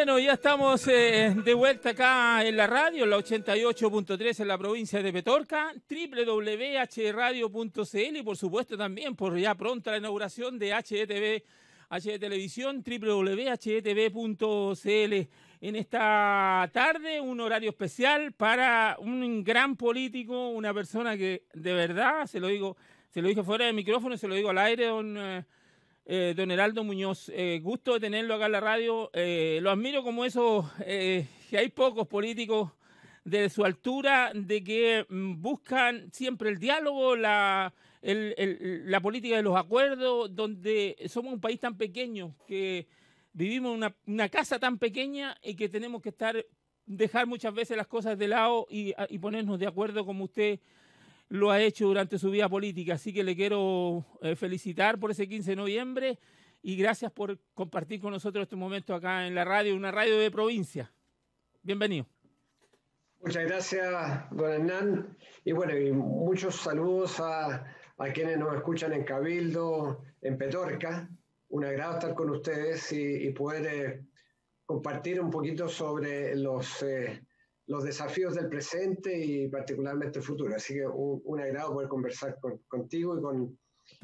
Bueno, ya estamos de vuelta acá en la radio, en la 88.3 en la provincia de Petorca, www.hradio.cl y por supuesto también por ya pronto la inauguración de HDTV, HD Televisión, www.hdtv.cl. En esta tarde, un horario especial para un gran político, una persona que de verdad, se lo dije fuera de micrófono, se lo digo al aire, don Heraldo Muñoz, gusto de tenerlo acá en la radio. Lo admiro como eso, que hay pocos políticos de su altura, de que buscan siempre el diálogo, la política de los acuerdos, donde somos un país tan pequeño, que vivimos en una casa tan pequeña y que tenemos que dejar muchas veces las cosas de lado y ponernos de acuerdo como usted lo ha hecho durante su vida política. Así que le quiero felicitar por ese 15 de noviembre y gracias por compartir con nosotros este momento acá en la radio, una radio de provincia. Bienvenido. Muchas gracias, don Hernán. Y bueno, y muchos saludos a quienes nos escuchan en Cabildo, en Petorca. Un agrado estar con ustedes y poder compartir un poquito sobre los desafíos del presente y particularmente el futuro. Así que un agrado poder conversar contigo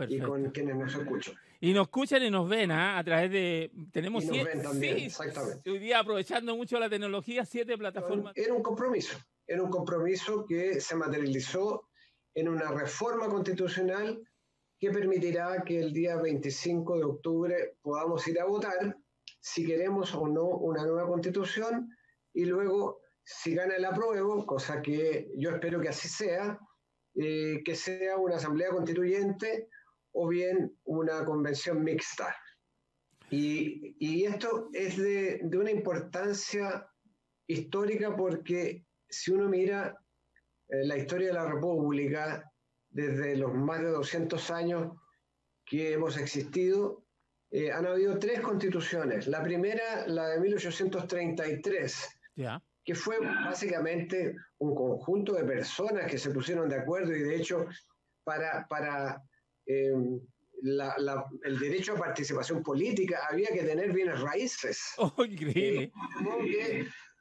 y con quienes nos escuchan. Y nos escuchan y nos ven, ¿eh? A través de... Tenemos y nos ven también, sí, exactamente. Hoy día, aprovechando mucho la tecnología, 7 plataformas. Era un compromiso que se materializó en una reforma constitucional que permitirá que el día 25 de octubre podamos ir a votar si queremos o no una nueva constitución y luego, si gana el apruebo, cosa que yo espero que así sea, que sea una asamblea constituyente o bien una convención mixta. Y esto es de una importancia histórica porque si uno mira la historia de la República desde los más de 200 años que hemos existido, han habido 3 constituciones. La primera, la de 1833, que fue básicamente un conjunto de personas que se pusieron de acuerdo y de hecho para el derecho a participación política había que tener bienes raíces. ¡Oh, increíble!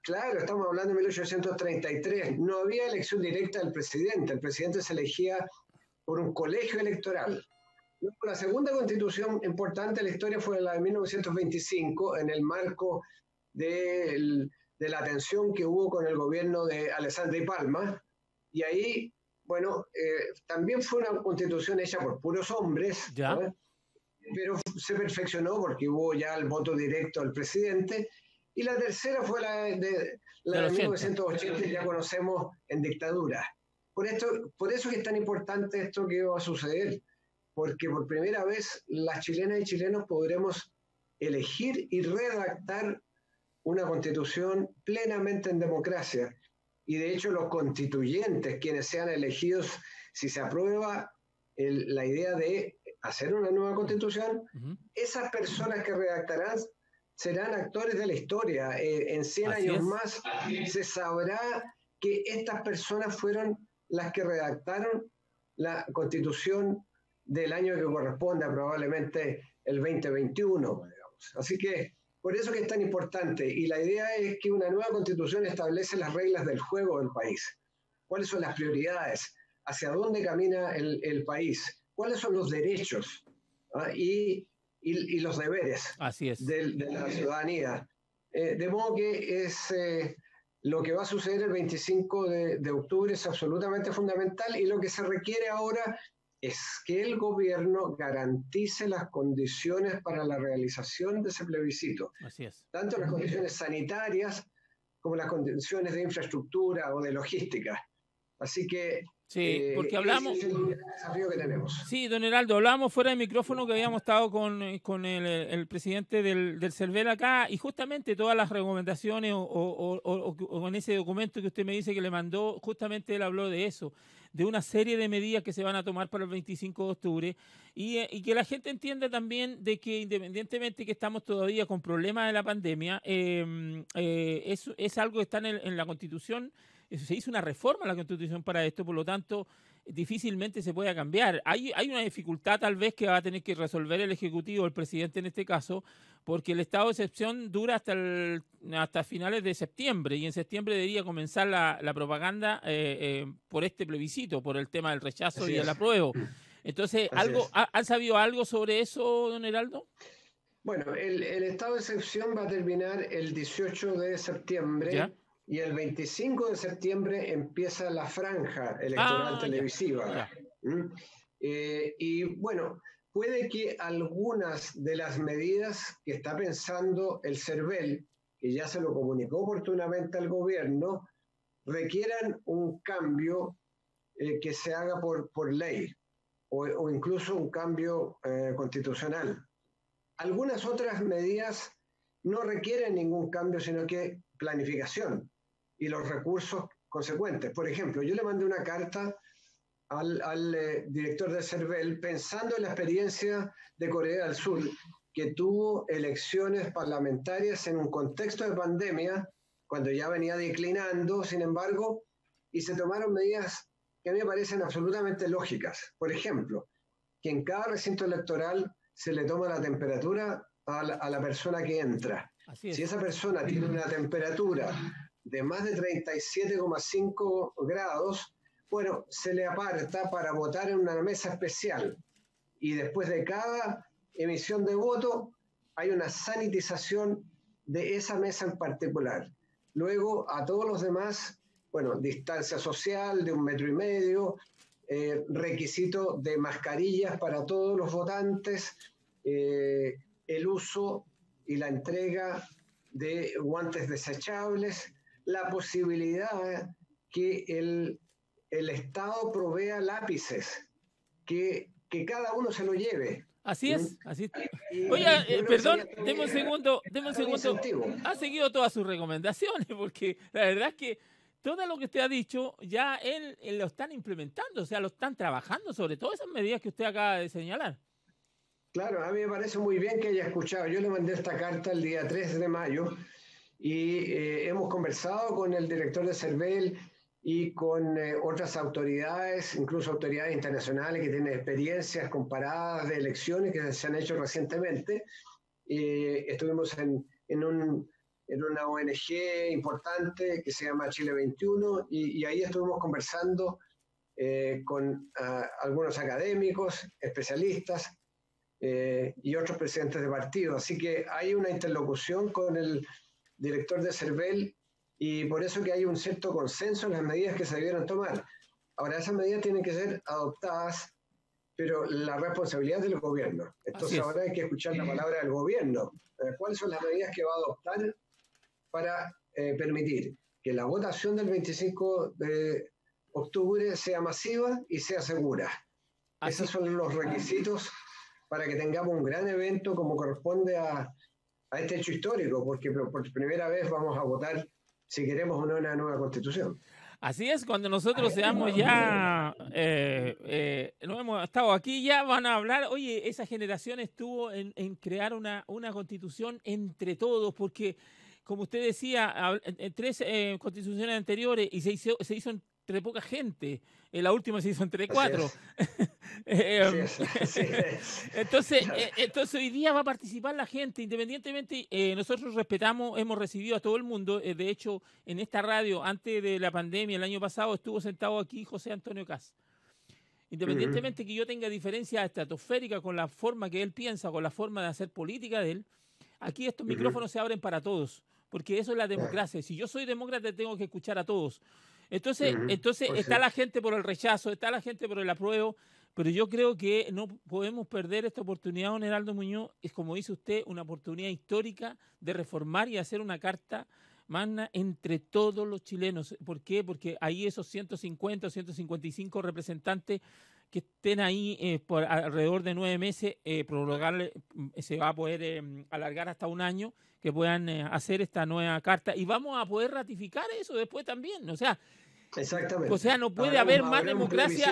Claro, estamos hablando de 1833. No había elección directa del presidente. El presidente se elegía por un colegio electoral. La segunda constitución importante de la historia fue la de 1925, en el marco de la tensión que hubo con el gobierno de Alessandri y Palma. Y ahí, bueno, también fue una constitución hecha por puros hombres, ¿no? Pero se perfeccionó porque hubo ya el voto directo del presidente. Y la tercera fue la de 1980, que ya conocemos en dictadura. Por eso que es tan importante esto que va a suceder, porque por primera vez las chilenas y chilenos podremos elegir y redactar una constitución plenamente en democracia. Y de hecho los constituyentes, quienes sean elegidos, si se aprueba la idea de hacer una nueva constitución, esas personas que redactarán serán actores de la historia. En 100 años más se sabrá que estas personas fueron las que redactaron la constitución del año que corresponde, probablemente el 2021, digamos. Así que por eso que es tan importante. Y la idea es que una nueva constitución establece las reglas del juego del país. ¿Cuáles son las prioridades? ¿Hacia dónde camina el país? ¿Cuáles son los derechos? Y los deberes de la ciudadanía. De modo que lo que va a suceder el 25 de octubre es absolutamente fundamental y lo que se requiere ahora es que el gobierno garantice las condiciones para la realización de ese plebiscito. Así es. Tanto las condiciones sanitarias como las condiciones de infraestructura o de logística. Así que sí, porque hablamos... ese es el desafío que tenemos. Sí, don Heraldo, hablamos fuera de micrófono que habíamos estado con el presidente del CERVEL acá y justamente todas las recomendaciones o en ese documento que usted me dice que le mandó, justamente él habló de eso, de una serie de medidas que se van a tomar para el 25 de octubre y que la gente entienda también de que independientemente que estamos todavía con problemas de la pandemia, es algo que está en la Constitución. Se hizo una reforma a la Constitución para esto, por lo tanto, difícilmente se pueda cambiar. Hay una dificultad tal vez que va a tener que resolver el Ejecutivo, el presidente en este caso, porque el estado de excepción dura hasta finales de septiembre, y en septiembre debería comenzar la propaganda por este plebiscito, por el tema del rechazo y el apruebo. Entonces, ¿han sabido algo sobre eso, don Heraldo? Bueno, el estado de excepción va a terminar el 18 de septiembre. ¿Ya? Y el 25 de septiembre empieza la franja electoral televisiva. Y bueno, puede que algunas de las medidas que está pensando el CERVEL, que ya se lo comunicó oportunamente al gobierno, requieran un cambio que se haga por ley o incluso un cambio constitucional. Algunas otras medidas no requieren ningún cambio, sino que planificación y los recursos consecuentes. Por ejemplo, yo le mandé una carta al director del CERVEL pensando en la experiencia de Corea del Sur, que tuvo elecciones parlamentarias en un contexto de pandemia, cuando ya venía declinando, sin embargo, y se tomaron medidas que a mí me parecen absolutamente lógicas. Por ejemplo, que en cada recinto electoral se le toma la temperatura a la persona que entra. Si esa persona tiene una temperatura de más de 37,5 grados, bueno, se le aparta para votar en una mesa especial. Y después de cada emisión de voto, hay una sanitización de esa mesa en particular. Luego, a todos los demás, bueno, distancia social de 1,5 metros, requisito de mascarillas para todos los votantes, el uso y la entrega de guantes desechables, la posibilidad que el Estado provea lápices, que cada uno se lo lleve. Así es, así es. Oiga, perdón, deme un segundo. Ha seguido todas sus recomendaciones, porque la verdad es que todo lo que usted ha dicho, ya él lo están implementando, o sea, lo están trabajando sobre todas esas medidas que usted acaba de señalar. Claro, a mí me parece muy bien que haya escuchado. Yo le mandé esta carta el día 3 de mayo y hemos conversado con el director de CERVEL y con otras autoridades, incluso autoridades internacionales que tienen experiencias comparadas de elecciones que se han hecho recientemente. Estuvimos en una ONG importante que se llama Chile 21 y ahí estuvimos conversando con algunos académicos, especialistas y otros presidentes de partidos. Así que hay una interlocución con el director de CERVEL y por eso que hay un cierto consenso en las medidas que se debieron tomar. Ahora, esas medidas tienen que ser adoptadas, pero la responsabilidad es del gobierno. Entonces ahora hay que escuchar la palabra del gobierno. ¿Cuáles son las medidas que va a adoptar para permitir que la votación del 25 de octubre sea masiva y sea segura? Esos son los requisitos para que tengamos un gran evento como corresponde a este hecho histórico, porque por primera vez vamos a votar si queremos o no una nueva constitución. Así es, cuando nosotros seamos ya, no hemos estado aquí, ya van a hablar, oye, esa generación estuvo en crear una constitución entre todos, porque como usted decía, en 3 constituciones anteriores y se hizo entre poca gente. La última se hizo entre 4. Entonces hoy día va a participar la gente, independientemente, nosotros respetamos, hemos recibido a todo el mundo. De hecho, en esta radio, antes de la pandemia, el año pasado, estuvo sentado aquí José Antonio Kast. Independientemente que yo tenga diferencia estratosférica con la forma que él piensa, con la forma de hacer política de él, aquí estos micrófonos se abren para todos, porque eso es la democracia. Si yo soy demócrata, tengo que escuchar a todos. Entonces está la gente por el rechazo, está la gente por el apruebo, pero yo creo que no podemos perder esta oportunidad, don Heraldo Muñoz. Es, como dice usted, una oportunidad histórica de reformar y hacer una carta magna entre todos los chilenos. ¿Por qué? Porque ahí esos 150 o 155 representantes que estén ahí por alrededor de 9 meses, prorrogarle, se va a poder alargar hasta 1 año, que puedan hacer esta nueva carta y vamos a poder ratificar eso después también. O sea, Exactamente. O sea, no puede haber más democracia,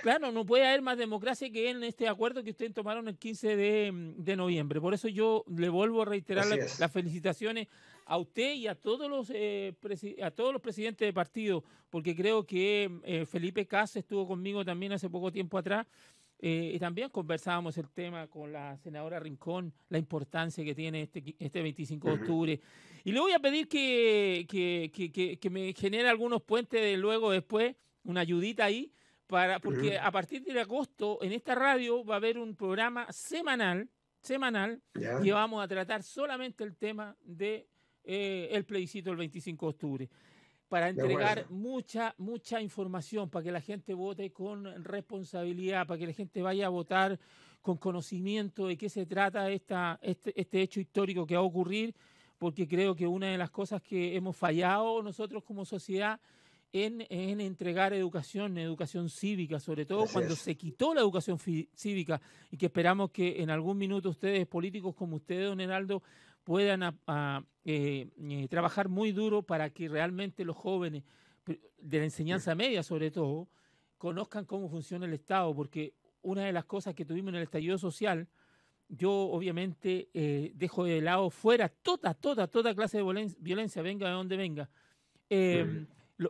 claro, no puede haber más democracia que en este acuerdo que ustedes tomaron el 15 de noviembre. Por eso yo le vuelvo a reiterar las felicitaciones a usted y a todos los presidentes de partido, porque creo que Felipe Cas estuvo conmigo también hace poco tiempo atrás. Y también conversábamos el tema con la senadora Rincón, la importancia que tiene este 25 de octubre. Y le voy a pedir que me genere algunos puentes después, una ayudita ahí, porque a partir de agosto en esta radio va a haber un programa semanal que vamos a tratar solamente el tema de el plebiscito del 25 de octubre. Para entregar mucha información, para que la gente vote con responsabilidad, para que la gente vaya a votar con conocimiento de qué se trata este hecho histórico que va a ocurrir, porque creo que una de las cosas que hemos fallado nosotros como sociedad en entregar educación cívica, sobre todo cuando se quitó la educación cívica, y que esperamos que en algún minuto ustedes, políticos como ustedes, don Heraldo, puedan trabajar muy duro para que realmente los jóvenes de la enseñanza media, sobre todo, conozcan cómo funciona el Estado, porque una de las cosas que tuvimos en el estallido social, yo obviamente dejo de lado fuera toda clase de violencia, venga de donde venga.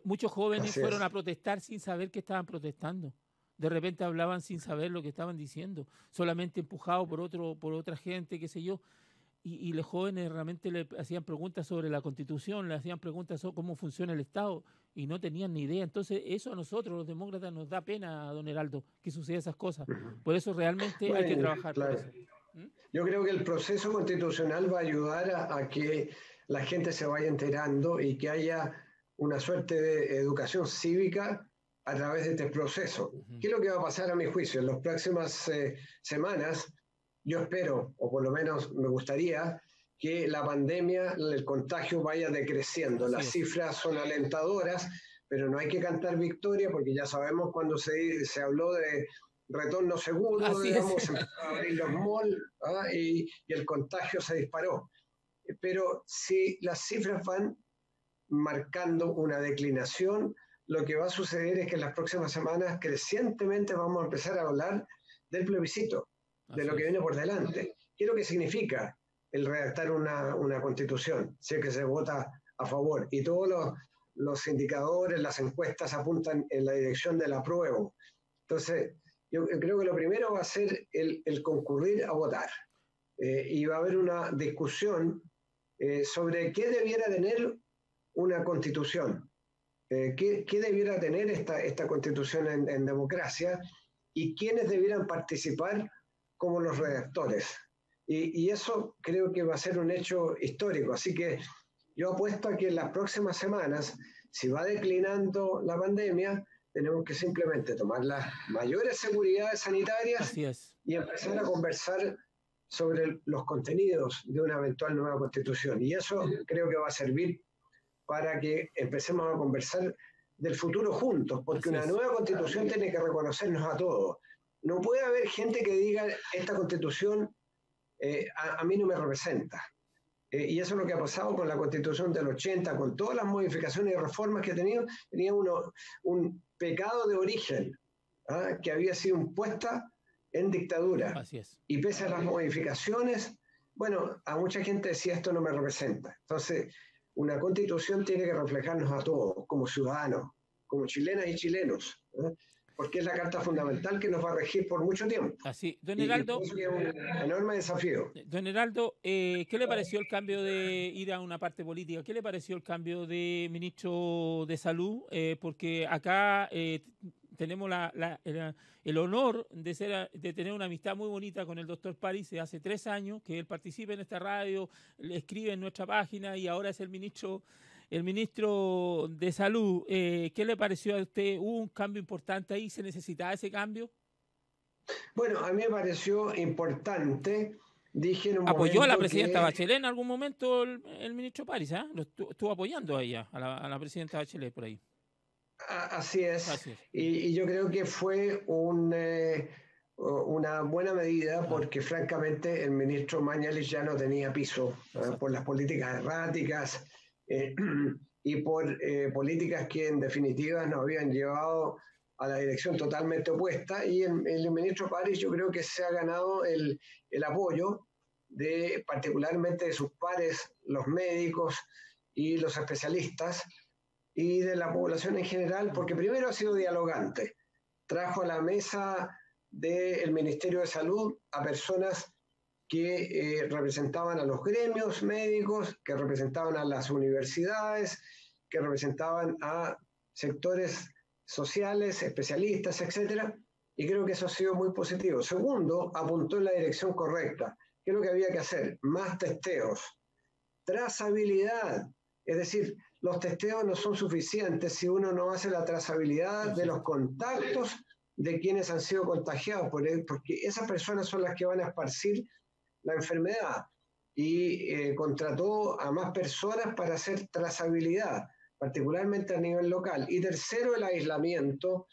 Muchos jóvenes fueron a protestar sin saber que estaban protestando. De repente hablaban sin saber lo que estaban diciendo, solamente empujados por otra gente, qué sé yo. Y los jóvenes realmente le hacían preguntas sobre la Constitución, le hacían preguntas sobre cómo funciona el Estado, y no tenían ni idea. Entonces, eso a nosotros, los demócratas, nos da pena, don Heraldo, que suceda esas cosas. Por eso realmente hay que trabajar por eso. Yo creo que el proceso constitucional va a ayudar a que la gente se vaya enterando y que haya una suerte de educación cívica a través de este proceso. ¿Qué es lo que va a pasar a mi juicio? En las próximas semanas, yo espero, o por lo menos me gustaría, que la pandemia, el contagio vaya decreciendo. Las cifras son alentadoras, pero no hay que cantar victoria, porque ya sabemos cuando se habló de retorno seguro, digamos, a abrir los malls, y el contagio se disparó. Pero si las cifras van marcando una declinación, lo que va a suceder es que en las próximas semanas crecientemente vamos a empezar a hablar del plebiscito, de lo que viene por delante. ¿Qué es lo que significa el redactar una constitución? Si es que se vota a favor. Y todos los indicadores, las encuestas apuntan en la dirección del apruebo. Entonces, yo creo que lo primero va a ser el concurrir a votar. Y va a haber una discusión sobre qué debiera tener una constitución. ¿Qué debiera tener esta constitución en democracia? Y quiénes debieran participar como los redactores. Y eso creo que va a ser un hecho histórico. Así que yo apuesto a que en las próximas semanas, si va declinando la pandemia, tenemos que simplemente tomar las mayores seguridades sanitarias y empezar a conversar sobre los contenidos de una eventual nueva constitución. Y eso creo que va a servir para que empecemos a conversar del futuro juntos, porque una nueva constitución tiene que reconocernos a todos. No puede haber gente que diga, esta constitución a mí no me representa. Y eso es lo que ha pasado con la constitución del 80, con todas las modificaciones y reformas que tenía un pecado de origen, que había sido impuesta en dictadura. Así es. Y pese a las modificaciones, bueno, a mucha gente decía, esto no me representa. Entonces, una constitución tiene que reflejarnos a todos, como ciudadanos, como chilenas y chilenos, porque es la carta fundamental que nos va a regir por mucho tiempo. Así, don Heraldo. Y es un enorme desafío. Don Heraldo, ¿qué le pareció el cambio de ir a una parte política? ¿Qué le pareció el cambio de ministro de Salud? Porque acá tenemos el honor de tener una amistad muy bonita con el doctor París de hace 3 años, que él participa en esta radio, le escribe en nuestra página y ahora es el ministro de Salud. ¿Qué le pareció a usted? ¿Hubo un cambio importante ahí? ¿Se necesitaba ese cambio? Bueno, a mí me pareció importante. Dije en un ¿Apoyó a la presidenta Bachelet en algún momento el ministro París? Lo estuvo apoyando a ella, a la presidenta Bachelet por ahí. Así es. Y yo creo que fue una buena medida porque francamente el ministro Mañalich ya no tenía piso por las políticas erráticas y por políticas que en definitiva nos habían llevado a la dirección totalmente opuesta, y el ministro París yo creo que se ha ganado el apoyo particularmente de sus pares, los médicos y los especialistas, y de la población en general, porque primero ha sido dialogante, trajo a la mesa del Ministerio de Salud a personas que representaban a los gremios médicos, que representaban a las universidades, que representaban a sectores sociales, especialistas, etcétera, y creo que eso ha sido muy positivo. Segundo, apuntó en la dirección correcta. ¿Qué es lo que había que hacer? Más testeos, trazabilidad, es decir, los testeos no son suficientes si uno no hace la trazabilidad de los contactos de quienes han sido contagiados, porque esas personas son las que van a esparcir la enfermedad, y contrató a más personas para hacer trazabilidad, particularmente a nivel local. Y tercero, el aislamiento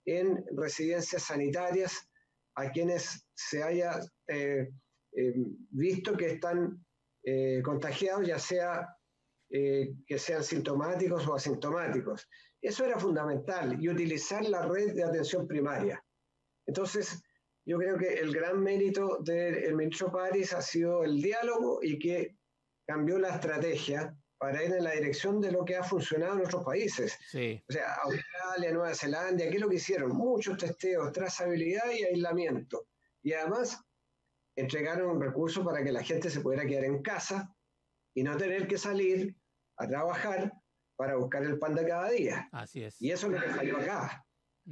en residencias sanitarias a quienes se haya visto que están contagiados, ya sea que sean sintomáticos o asintomáticos. Eso era fundamental, y utilizar la red de atención primaria. Entonces, yo creo que el gran mérito del ministro París ha sido el diálogo, y que cambió la estrategia para ir en la dirección de lo que ha funcionado en otros países. Sí. O sea, Australia, Nueva Zelanda, ¿qué es lo que hicieron? Muchos testeos, trazabilidad y aislamiento. Y además entregaron recursos para que la gente se pudiera quedar en casa y no tener que salir a trabajar para buscar el pan de cada día. Así es. Y eso es lo que falló acá.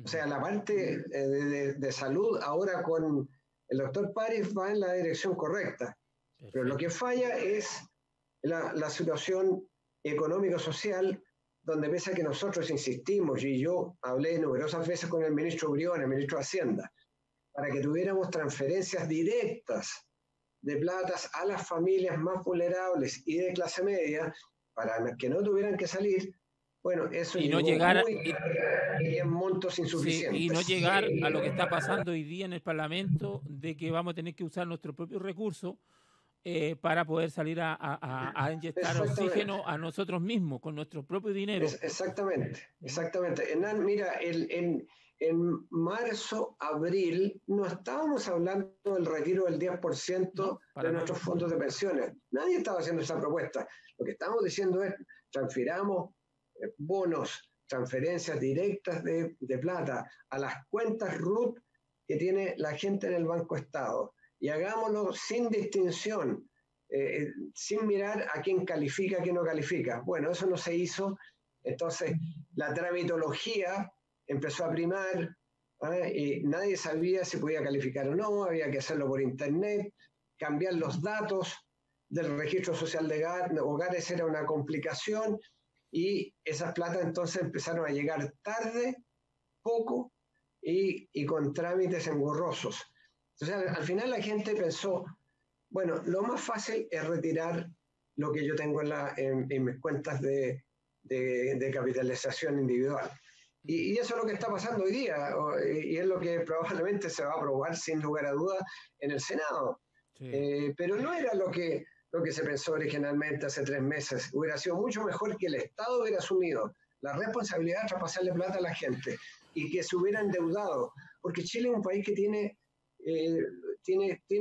O sea, la parte de salud ahora con el doctor París va en la dirección correcta. Perfecto. Pero lo que falla es la situación económico-social, donde pese a que nosotros insistimos, y yo hablé numerosas veces con el ministro Briones, el ministro de Hacienda, para que tuviéramos transferencias directas de platas a las familias más vulnerables y de clase media, para que no tuvieran que salir. Bueno, eso y no llegar y en montos insuficientes. Sí, y no llegar a lo que está pasando hoy día en el Parlamento, de que vamos a tener que usar nuestros propios recursos para poder salir a inyectar oxígeno a nosotros mismos, con nuestro propio dinero. Exactamente. Hernán, mira, en marzo, abril, no estábamos hablando del retiro del 10% de nuestros fondos de pensiones. Nadie estaba haciendo esa propuesta. Lo que estamos diciendo es, transfiramos bonos, transferencias directas de plata a las cuentas RUT que tiene la gente en el Banco Estado, y hagámoslo sin distinción, sin mirar a quién califica, a quién no califica. Bueno, eso no se hizo. Entonces la tramitología empezó a primar, y nadie sabía si podía calificar o no, había que hacerlo por internet, cambiar los datos del registro social de hogares era una complicación, y esas platas entonces empezaron a llegar tarde, poco, y con trámites engorrosos. Entonces, al final la gente pensó, bueno, lo más fácil es retirar lo que yo tengo en mis cuentas de capitalización individual. Y eso es lo que está pasando hoy día, y es lo que probablemente se va a aprobar sin lugar a dudas en el Senado. Sí. Pero no era lo que se pensó originalmente hace 3 meses. Hubiera sido mucho mejor que el Estado hubiera asumido la responsabilidad de traspasarle plata a la gente y que se hubiera endeudado, porque Chile es un país que tiene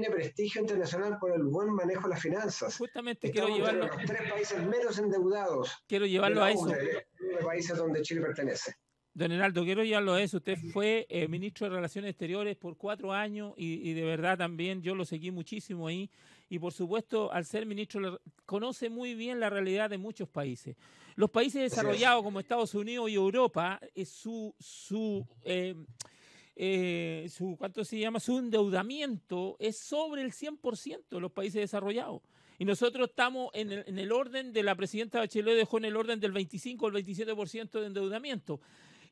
prestigio internacional por el buen manejo de las finanzas. Justamente Estamos quiero llevarlo entre los 3 países menos endeudados. Quiero llevarlo a eso. De países donde Chile pertenece. Don Heraldo, quiero llevarlo a eso. Usted fue ministro de Relaciones Exteriores por 4 años y de verdad también yo lo seguí muchísimo ahí. Y por supuesto, al ser ministro, conoce muy bien la realidad de muchos países. Los países desarrollados como Estados Unidos y Europa, su endeudamiento es sobre el 100% de los países desarrollados. Y nosotros estamos en el orden de la presidenta Bachelet, dejó en el orden del 25 o el 27% de endeudamiento.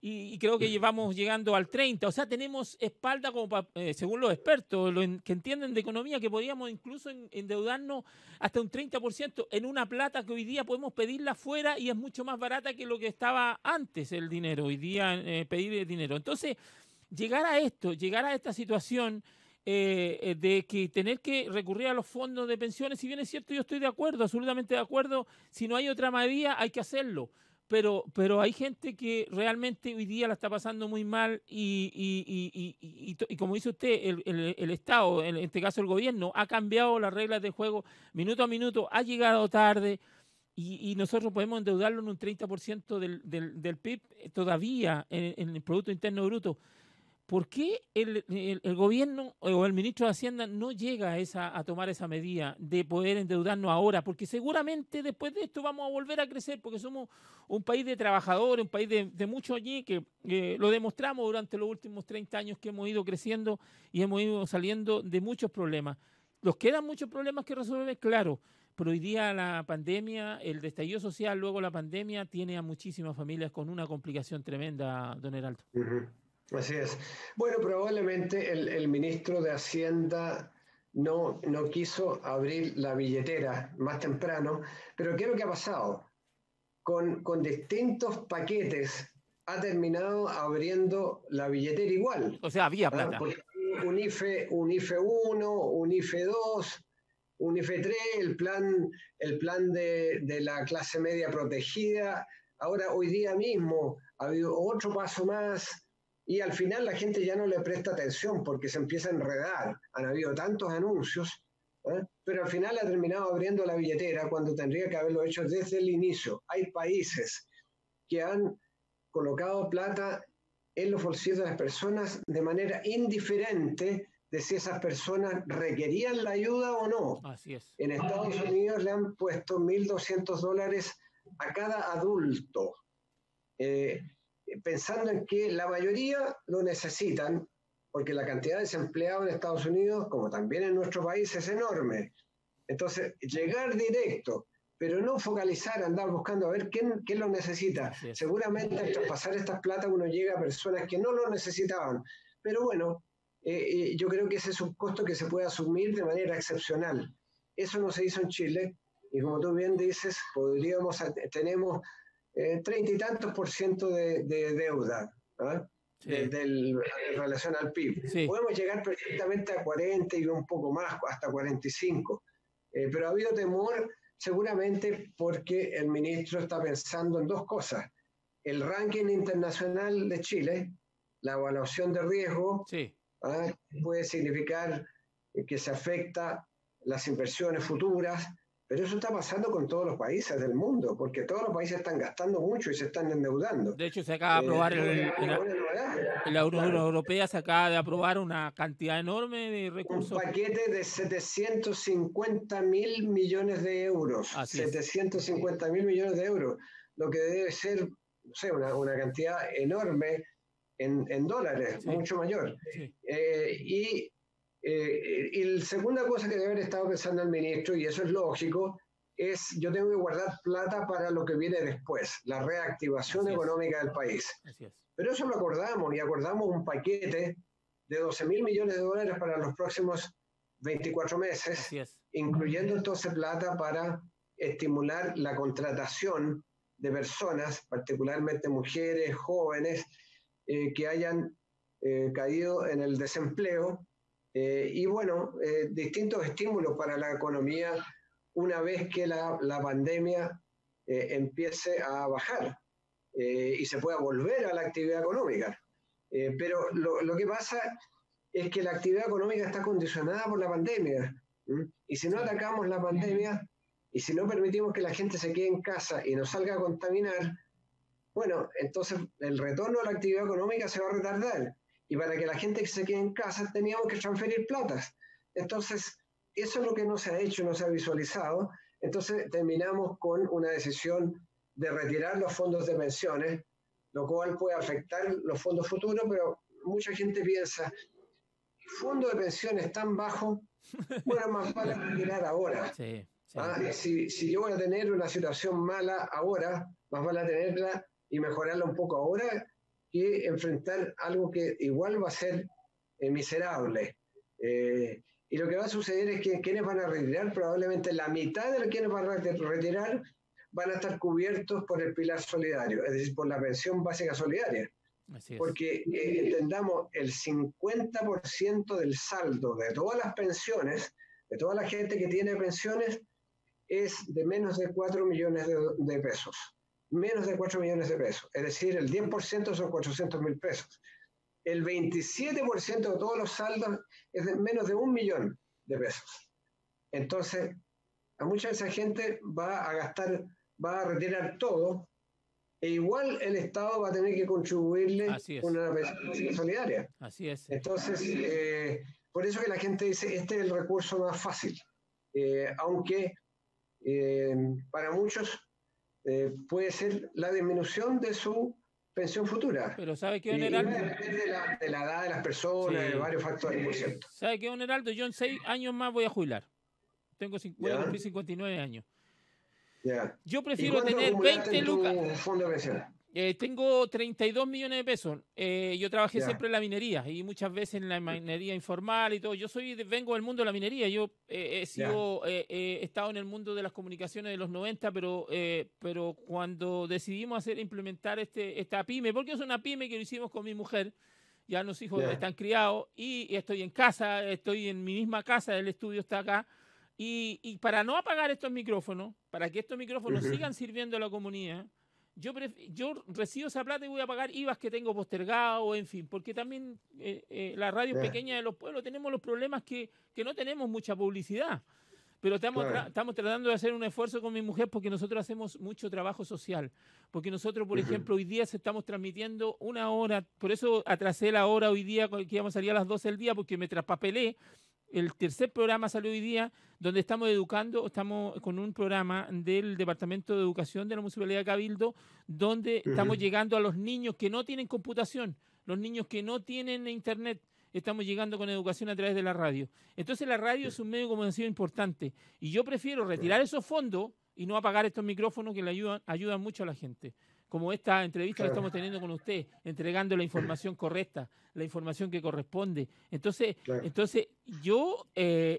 Y creo que vamos llegando al 30%. O sea, tenemos espalda, como según los expertos que entienden de economía, que podríamos incluso endeudarnos hasta un 30% en una plata que hoy día podemos pedirla fuera y es mucho más barata que lo que estaba antes el dinero. Hoy día pedir el dinero. Entonces, llegar a esta situación de que tener que recurrir a los fondos de pensiones, si bien es cierto, yo estoy de acuerdo, absolutamente de acuerdo, si no hay otra medida hay que hacerlo. Pero hay gente que realmente hoy día la está pasando muy mal y como dice usted, el Estado, en este caso el gobierno, ha cambiado las reglas de juego minuto a minuto, ha llegado tarde y nosotros podemos endeudarlo en un 30% del PIB todavía en el Producto Interno Bruto. ¿Por qué el gobierno o el ministro de Hacienda no llega a tomar esa medida de poder endeudarnos ahora? Porque seguramente después de esto vamos a volver a crecer porque somos un país de trabajadores, un país de mucho allí que lo demostramos durante los últimos 30 años que hemos ido creciendo y hemos ido saliendo de muchos problemas. ¿Nos quedan muchos problemas que resolver? Claro, pero hoy día la pandemia, el estallido social, luego la pandemia, tiene a muchísimas familias con una complicación tremenda, don Heraldo. Uh-huh. Así es. Bueno, probablemente el ministro de Hacienda no quiso abrir la billetera más temprano, pero ¿qué es lo que ha pasado? Con distintos paquetes ha terminado abriendo la billetera igual. O sea, había plata. Un IFE 1, un IFE 2, un IFE 3, el plan de la clase media protegida. Ahora, hoy día mismo ha habido otro paso más. Y al final la gente ya no le presta atención porque se empieza a enredar. Han habido tantos anuncios, pero al final ha terminado abriendo la billetera cuando tendría que haberlo hecho desde el inicio. Hay países que han colocado plata en los bolsillos de las personas de manera indiferente de si esas personas requerían la ayuda o no. Así es. En Estados Unidos le han puesto $1.200 a cada adulto. Pensando en que la mayoría lo necesitan, porque la cantidad de desempleados en Estados Unidos, como también en nuestro país, es enorme. Entonces, llegar directo, pero no focalizar, andar buscando a ver quién lo necesita. Seguramente al traspasar estas plata uno llega a personas que no lo necesitaban. Pero bueno, yo creo que ese es un costo que se puede asumir de manera excepcional. Eso no se hizo en Chile, y como tú bien dices, tenemos 30 y tantos % de deuda, ¿no? Sí. En relación al PIB. Sí. Podemos llegar perfectamente a 40 y un poco más, hasta 45. Pero ha habido temor seguramente porque el ministro está pensando en dos cosas. El ranking internacional de Chile, la evaluación de riesgo, sí. Puede significar que se afecta las inversiones futuras. Pero eso está pasando con todos los países del mundo, porque todos los países están gastando mucho y se están endeudando. De hecho, se acaba de aprobar en la Unión Europea se acaba de aprobar una cantidad enorme de recursos. Un paquete de 750.000 millones de euros. Así 750.000 millones de euros, lo que debe ser, no sé, una cantidad enorme en dólares, sí. Mucho mayor. Sí. Y la segunda cosa que debe haber estado pensando el ministro, y eso es lógico, es yo tengo que guardar plata para lo que viene después, la reactivación económica del país. Pero eso lo acordamos, y acordamos un paquete de 12.000 millones de dólares para los próximos 24 meses, incluyendo entonces plata para estimular la contratación de personas, particularmente mujeres, jóvenes, que hayan caído en el desempleo, y bueno, distintos estímulos para la economía una vez que la pandemia empiece a bajar y se pueda volver a la actividad económica. Pero lo que pasa es que la actividad económica está condicionada por la pandemia. Y si no atacamos la pandemia y si no permitimos que la gente se quede en casa y no salga a contaminar, bueno, entonces el retorno a la actividad económica se va a retardar. Y para que la gente que se quede en casa teníamos que transferir platas. Entonces, eso es lo que no se ha hecho, no se ha visualizado. Entonces, terminamos con una decisión de retirar los fondos de pensiones, lo cual puede afectar los fondos futuros, pero mucha gente piensa, fondo de pensiones tan bajo, bueno, más vale retirar ahora. Sí, sí. Si yo voy a tener una situación mala ahora, más vale tenerla y mejorarla un poco ahora, que enfrentar algo que igual va a ser miserable. Y lo que va a suceder es que quienes van a retirar, probablemente la mitad de los quienes van a retirar van a estar cubiertos por el pilar solidario, es decir, por la pensión básica solidaria. porque entendamos, el 50% del saldo de todas las pensiones, de toda la gente que tiene pensiones, es de menos de 4 millones de pesos. Menos de 4 millones de pesos. Es decir, el 10% son 400.000 pesos. El 27% de todos los saldos es de menos de 1 millón de pesos. Entonces, a mucha de esa gente va a retirar todo, e igual el Estado va a tener que contribuirle con una pensión solidaria. Así es. Entonces, por eso que la gente dice, este es el recurso más fácil. Aunque para muchos puede ser la disminución de su pensión futura. Pero ¿sabe qué, don Heraldo? Depende de la edad de las personas, de varios factores, por cierto. ¿Sabe qué, don Heraldo? Yo en 6 años más voy a jubilar. Voy a cumplir 59 años. Yo prefiero tener 20 lucas. Fondo de pensión? Tengo 32 millones de pesos. Yo trabajé siempre en la minería y muchas veces en la minería informal y todo. Yo vengo del mundo de la minería. Yo he estado en el mundo de las comunicaciones de los 90, pero cuando decidimos implementar esta pyme, porque es una pyme que lo hicimos con mi mujer, ya los hijos están criados y estoy en casa, estoy en mi misma casa, el estudio está acá. Y para no apagar estos micrófonos, para que estos micrófonos sigan sirviendo a la comunidad, yo recibo esa plata y voy a pagar IVAs que tengo postergado, en fin, porque también la radio pequeña de los pueblos tenemos los problemas que no tenemos mucha publicidad, pero estamos tratando de hacer un esfuerzo con mi mujer porque nosotros hacemos mucho trabajo social, porque nosotros, por ejemplo, hoy día estamos transmitiendo 1 hora, por eso atrasé la hora hoy día, que íbamos a salir a las 12 del día, porque me traspapelé. El tercer programa salió hoy día, donde estamos con un programa del Departamento de Educación de la Municipalidad de Cabildo, donde estamos llegando a los niños que no tienen computación, los niños que no tienen internet. Estamos llegando con educación a través de la radio. Entonces la radio es un medio de comunicación importante. Y yo prefiero retirar esos fondos y no apagar estos micrófonos que le ayudan mucho a la gente. Como esta entrevista que estamos teniendo con usted, entregando la información correcta, la información que corresponde. Entonces yo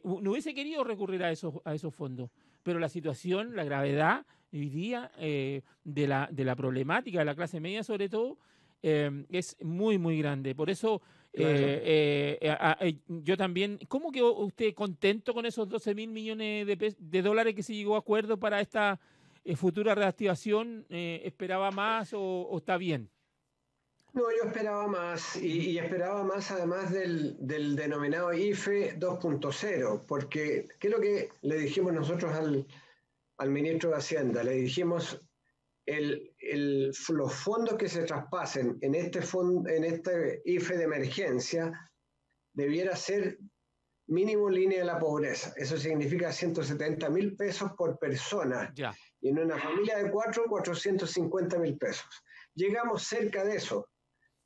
no hubiese querido recurrir a esos fondos, pero la situación, la gravedad hoy día de la problemática de la clase media sobre todo, es muy, muy grande. Por eso yo también, ¿cómo quedó usted contento con esos 12.000 millones de dólares que se llegó a acuerdo para esta futura reactivación? ¿Esperaba más o está bien? No, yo esperaba más y esperaba más además del denominado IFE 2.0, porque ¿qué es lo que le dijimos nosotros al ministro de Hacienda? Le dijimos los fondos que se traspasen en este IFE de emergencia debiera ser mínimo línea de la pobreza. Eso significa 170.000 pesos por persona. Ya. Y en una familia de 4, 450.000 pesos. Llegamos cerca de eso,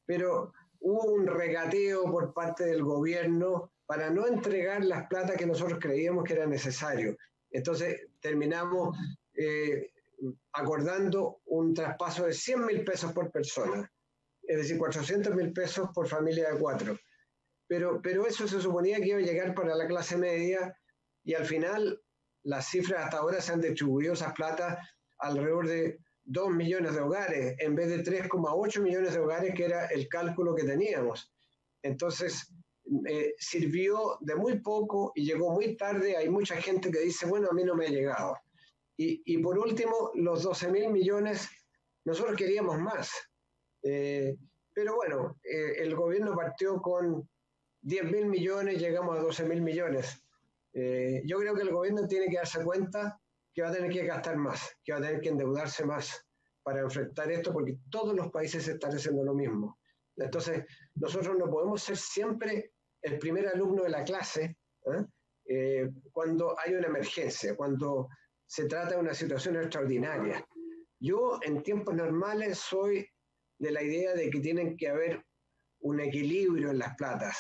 pero hubo un regateo por parte del gobierno para no entregar las plata que nosotros creíamos que era necesario. Entonces terminamos acordando un traspaso de 100.000 pesos por persona, es decir, 400.000 pesos por familia de 4. Pero eso se suponía que iba a llegar para la clase media y al final las cifras hasta ahora se han distribuido esas plata alrededor de 2 millones de hogares en vez de 3,8 millones de hogares que era el cálculo que teníamos. Entonces sirvió de muy poco y llegó muy tarde. Hay mucha gente que dice, bueno, a mí no me ha llegado. Y por último, los 12.000 millones, nosotros queríamos más. Pero bueno, el gobierno partió con 10.000 millones, llegamos a 12.000 millones. Yo creo que el gobierno tiene que darse cuenta que va a tener que gastar más, que va a tener que endeudarse más para enfrentar esto, porque todos los países están haciendo lo mismo. Entonces, nosotros no podemos ser siempre el primer alumno de la clase cuando hay una emergencia, cuando se trata de una situación extraordinaria. Yo, en tiempos normales, soy de la idea de que tienen que haber un equilibrio en las platas,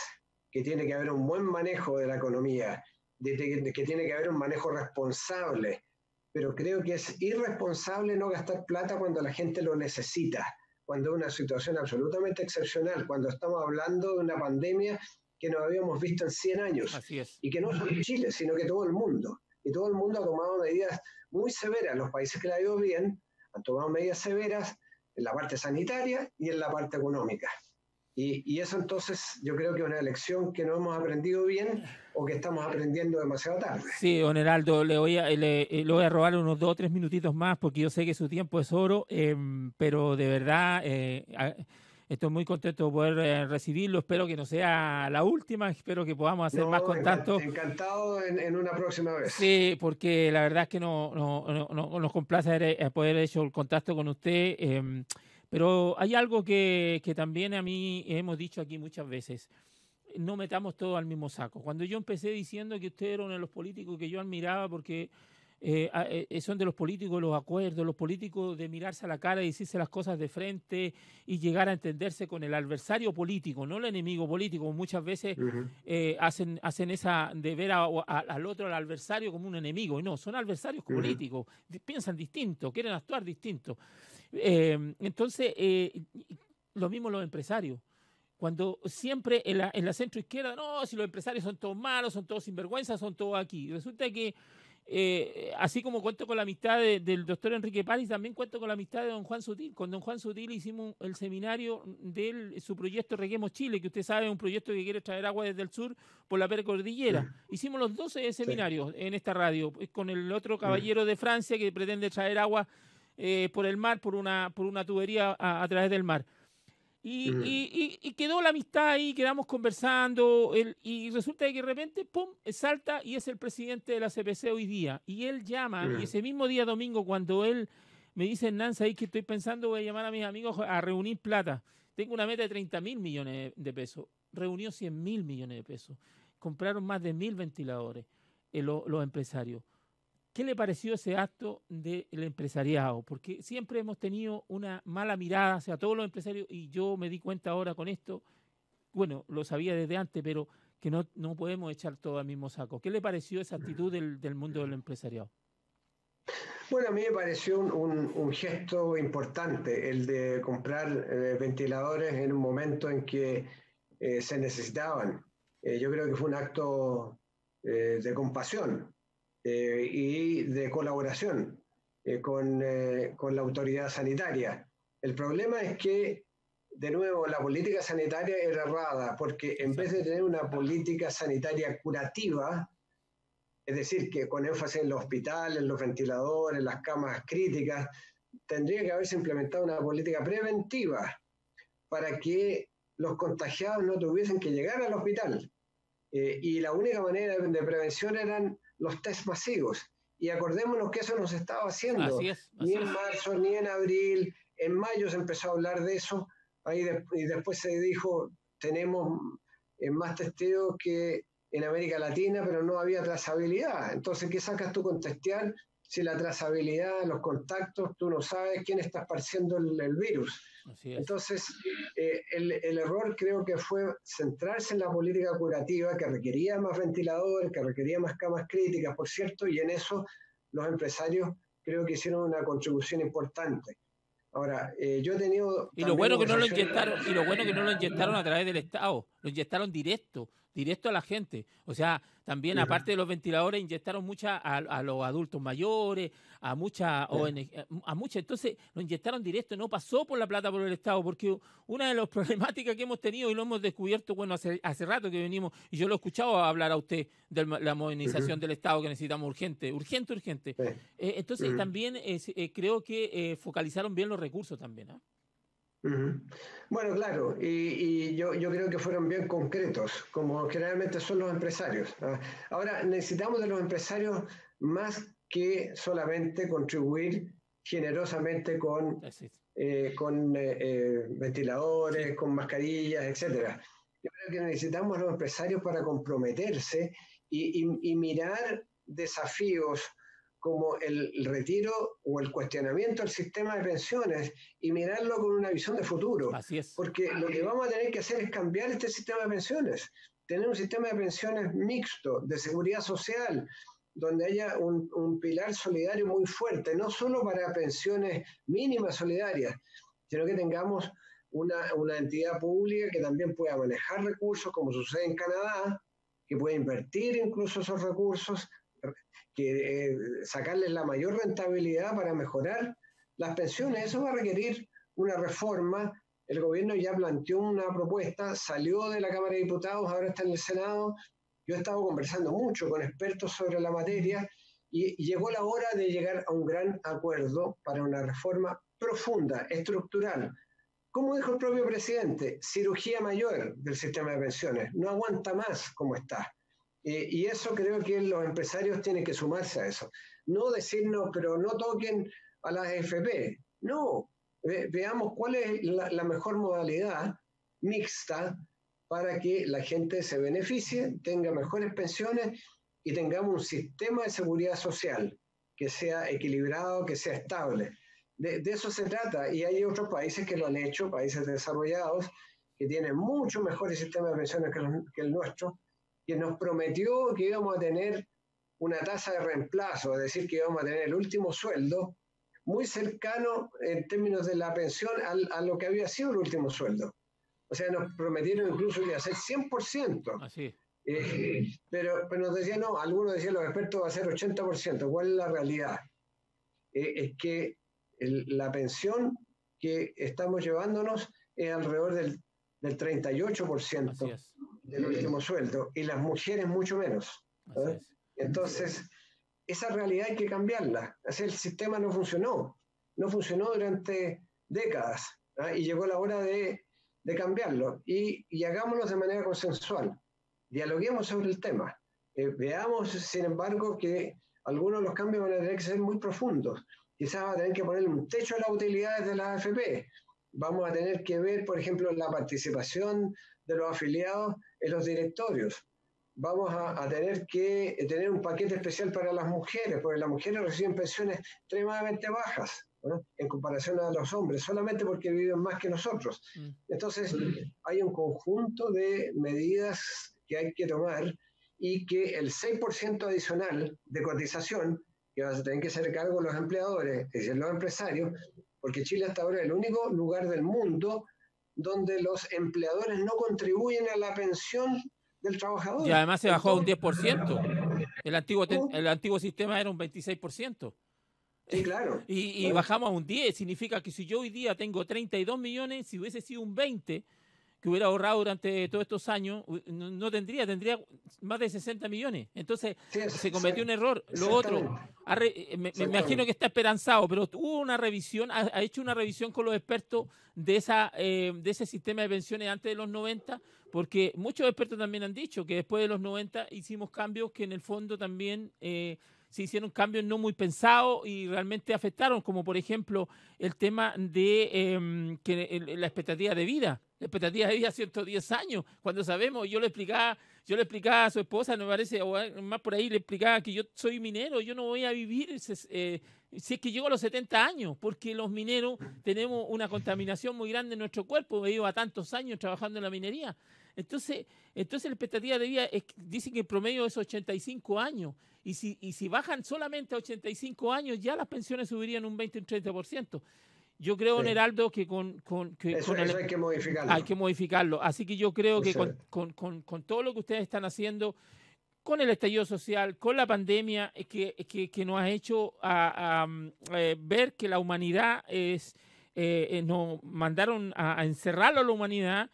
que tiene que haber un buen manejo de la economía, de que tiene que haber un manejo responsable, pero creo que es irresponsable no gastar plata cuando la gente lo necesita, cuando es una situación absolutamente excepcional, cuando estamos hablando de una pandemia que no habíamos visto en 100 años. Así es. Y que no solo Chile, sino que todo el mundo. Y todo el mundo ha tomado medidas muy severas. Los países que la ha ido bien han tomado medidas severas en la parte sanitaria y en la parte económica. Y eso entonces yo creo que es una lección que no hemos aprendido bien o que estamos aprendiendo demasiado tarde. Sí, don Heraldo, le voy a robar unos 2 o 3 minutitos más porque yo sé que su tiempo es oro, pero de verdad estoy muy contento de poder recibirlo. Espero que no sea la última, espero que podamos hacer más contactos. Encantado en una próxima vez. Sí, porque la verdad es que no nos complace poder hecho el contacto con usted. Pero hay algo que también a mí hemos dicho aquí muchas veces. No metamos todo al mismo saco. Cuando yo empecé diciendo que usted era uno de los políticos que yo admiraba porque son de los políticos los acuerdos, los políticos de mirarse a la cara y decirse las cosas de frente y llegar a entenderse con el adversario político, no el enemigo político. Muchas veces hacen esa de ver al otro, al adversario, como un enemigo. Y no, son adversarios políticos, piensan distinto, quieren actuar distinto. Entonces, lo mismo los empresarios. Cuando siempre en la centro izquierda, no, si los empresarios son todos malos, son todos sinvergüenzas, son todos aquí. Resulta que, así como cuento con la amistad del doctor Enrique París, también cuento con la amistad de don Juan Sutil. Con don Juan Sutil hicimos el seminario de su proyecto Reguemos Chile, que usted sabe es un proyecto que quiere traer agua desde el sur por la precordillera. Hicimos los 12 seminarios en esta radio, con el otro caballero de Francia que pretende traer agua por el mar, por una tubería a través del mar. Y quedó la amistad ahí, quedamos conversando, y resulta que de repente, pum, salta y es el presidente de la CPC hoy día. Y él llama, y ese mismo día domingo, cuando él me dice, Nancy, ahí que estoy pensando, voy a llamar a mis amigos a reunir plata. Tengo una meta de 30.000 millones de pesos. Reunió 100.000 millones de pesos. Compraron más de 1.000 ventiladores los empresarios. ¿Qué le pareció ese acto del empresariado? Porque siempre hemos tenido una mala mirada hacia todos los empresarios y yo me di cuenta ahora con esto, bueno, lo sabía desde antes, pero que no podemos echar todo al mismo saco. ¿Qué le pareció esa actitud del mundo del empresariado? Bueno, a mí me pareció un gesto importante el de comprar ventiladores en un momento en que se necesitaban. Yo creo que fue un acto de compasión y de colaboración con la autoridad sanitaria. El problema es que, de nuevo, la política sanitaria era errada, porque en vez de tener una política sanitaria curativa, es decir, que con énfasis en los hospitales, en los ventiladores, en las camas críticas, tendría que haberse implementado una política preventiva para que los contagiados no tuviesen que llegar al hospital. Y la única manera de prevención eran los test masivos. Y acordémonos que eso no se estaba haciendo. Así es. Ni en marzo, ni en abril. En mayo se empezó a hablar de eso. Y después se dijo, tenemos más testeos que en América Latina, pero no había trazabilidad. Entonces, ¿qué sacas tú con testear si la trazabilidad, los contactos, tú no sabes quién está esparciendo el virus? Así es. Entonces, el error creo que fue centrarse en la política curativa, que requería más ventiladores, que requería más camas críticas, por cierto, y en eso los empresarios creo que hicieron una contribución importante. Ahora, yo he tenido... Y lo bueno que no lo inyectaron a través del Estado, lo inyectaron directo a la gente. O sea, también aparte de los ventiladores, inyectaron a los adultos mayores, a muchas ONG, a muchas. Entonces, lo inyectaron directo, no pasó por la plata por el Estado, porque una de las problemáticas que hemos tenido y lo hemos descubierto, bueno, hace rato que venimos, y yo lo he escuchado hablar a usted de la modernización del Estado que necesitamos urgente. Entonces, también creo que focalizaron bien los recursos también, ¿eh? Bueno, claro, y yo creo que fueron bien concretos, como generalmente son los empresarios. Ahora, necesitamos de los empresarios más que solamente contribuir generosamente con ventiladores, con mascarillas, etcétera. Yo creo que necesitamos a los empresarios para comprometerse y mirar desafíos como el retiro o el cuestionamiento del sistema de pensiones y mirarlo con una visión de futuro. Así es. Porque lo que vamos a tener que hacer es cambiar este sistema de pensiones, tener un sistema de pensiones mixto, de seguridad social, donde haya un pilar solidario muy fuerte, no solo para pensiones mínimas solidarias, sino que tengamos una entidad pública que también pueda manejar recursos, como sucede en Canadá, que pueda invertir incluso esos recursos, que sacarles la mayor rentabilidad para mejorar las pensiones. Eso va a requerir una reforma. El gobierno ya planteó una propuesta, salió de la Cámara de Diputados, ahora está en el Senado. Yo he estado conversando mucho con expertos sobre la materia y llegó la hora de llegar a un gran acuerdo para una reforma profunda, estructural. Como dijo el propio presidente, cirugía mayor del sistema de pensiones, no aguanta más como está. Y eso creo que los empresarios tienen que sumarse a eso. No decirnos, pero no toquen a las AFP. No, veamos cuál es la mejor modalidad mixta para que la gente se beneficie, tenga mejores pensiones y tengamos un sistema de seguridad social que sea equilibrado, que sea estable. De eso se trata, y hay otros países que lo han hecho, países desarrollados, que tienen mucho mejores sistemas de pensiones que el nuestro, que nos prometió que íbamos a tener una tasa de reemplazo, es decir, que íbamos a tener el último sueldo muy cercano en términos de la pensión a lo que había sido el último sueldo. O sea, nos prometieron incluso que iba a ser 100%. Así. Pero nos decían, no, algunos decían, los expertos, va a ser 80%. ¿Cuál es la realidad? Es que la pensión que estamos llevándonos es alrededor del 38% del último sueldo, y las mujeres mucho menos. Entonces, esa realidad hay que cambiarla. Así el sistema no funcionó durante décadas, y llegó la hora de cambiarlo, y hagámoslo de manera consensual. Dialoguemos sobre el tema. Veamos, sin embargo, que algunos de los cambios van a tener que ser muy profundos. Quizás va a tener que poner un techo a las utilidades de la AFP. Vamos a tener que ver, por ejemplo, la participación de los afiliados en los directorios. Vamos a tener que tener un paquete especial para las mujeres, porque las mujeres reciben pensiones extremadamente bajas, ¿no?, en comparación a los hombres, solamente porque viven más que nosotros. Entonces, hay un conjunto de medidas que hay que tomar, y que el 6% adicional de cotización, que va a tener que hacer cargo los empleadores, es decir, los empresarios, porque Chile hasta ahora es el único lugar del mundo donde los empleadores no contribuyen a la pensión del trabajador. Y además se bajó a un 10%. El antiguo sistema era un 26%. Sí, claro. Y bajamos a un 10%. Significa que si yo hoy día tengo 32 millones, si hubiese sido un 20% que hubiera ahorrado durante todos estos años, no tendría más de 60 millones. Entonces, se cometió un error. Lo otro, me imagino que está esperanzado, pero hubo una revisión, ha hecho una revisión con los expertos de ese sistema de pensiones antes de los 90, porque muchos expertos también han dicho que después de los 90 hicimos cambios que en el fondo también se hicieron cambios no muy pensados y realmente afectaron, como por ejemplo el tema de la expectativa de vida. La expectativa de vida 110 años, cuando sabemos, yo le explicaba a su esposa, me parece, o más por ahí, le explicaba que yo soy minero, yo no voy a vivir si es que llego a los 70 años, porque los mineros tenemos una contaminación muy grande en nuestro cuerpo, he ido a tantos años trabajando en la minería. Entonces la expectativa de vida dicen que el promedio es 85 años, y si bajan solamente a 85 años, ya las pensiones subirían un 20 o un 30%. Yo creo, don Heraldo, que eso hay que modificarlo. Hay que modificarlo. Así que yo creo que con todo lo que ustedes están haciendo, con el estallido social, con la pandemia, que nos ha hecho ver que la humanidad nos mandaron a encerrarlo a la humanidad.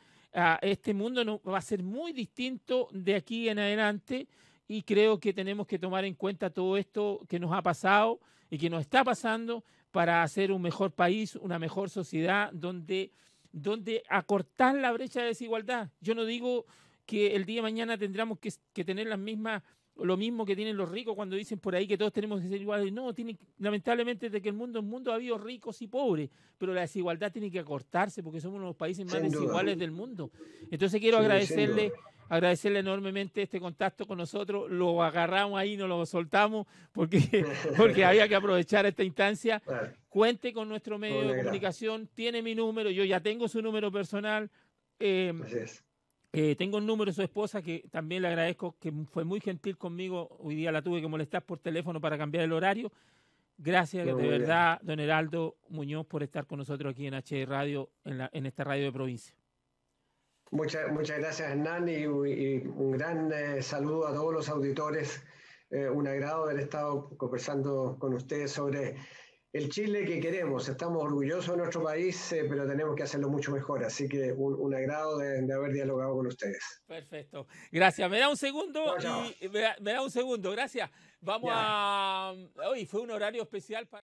Este mundo va a ser muy distinto de aquí en adelante, y creo que tenemos que tomar en cuenta todo esto que nos ha pasado y que nos está pasando, para hacer un mejor país, una mejor sociedad, donde acortar la brecha de desigualdad. Yo no digo que el día de mañana tendremos que tener lo mismo que tienen los ricos cuando dicen por ahí que todos tenemos que ser iguales. No, lamentablemente desde que el mundo ha habido ricos y pobres, pero la desigualdad tiene que acortarse porque somos uno de los países más desiguales del mundo. Entonces quiero agradecerle enormemente este contacto con nosotros. Lo agarramos ahí, no lo soltamos porque había que aprovechar esta instancia. Cuente con nuestro medio de comunicación, tiene mi número, yo ya tengo su número personal. Tengo el número de su esposa, que también le agradezco, que fue muy gentil conmigo. Hoy día la tuve que molestar por teléfono para cambiar el horario. Gracias de verdad, don Heraldo Muñoz, por estar con nosotros aquí en HI Radio, en esta radio de provincia. Muchas gracias, Hernán, y un gran saludo a todos los auditores. Un agrado haber estado conversando con ustedes sobre el Chile que queremos. Estamos orgullosos de nuestro país, pero tenemos que hacerlo mucho mejor. Así que un agrado de haber dialogado con ustedes. Perfecto. Gracias. Me da un segundo Chao, chao. me da un segundo. Gracias. Vamos Ya. Hoy fue un horario especial para...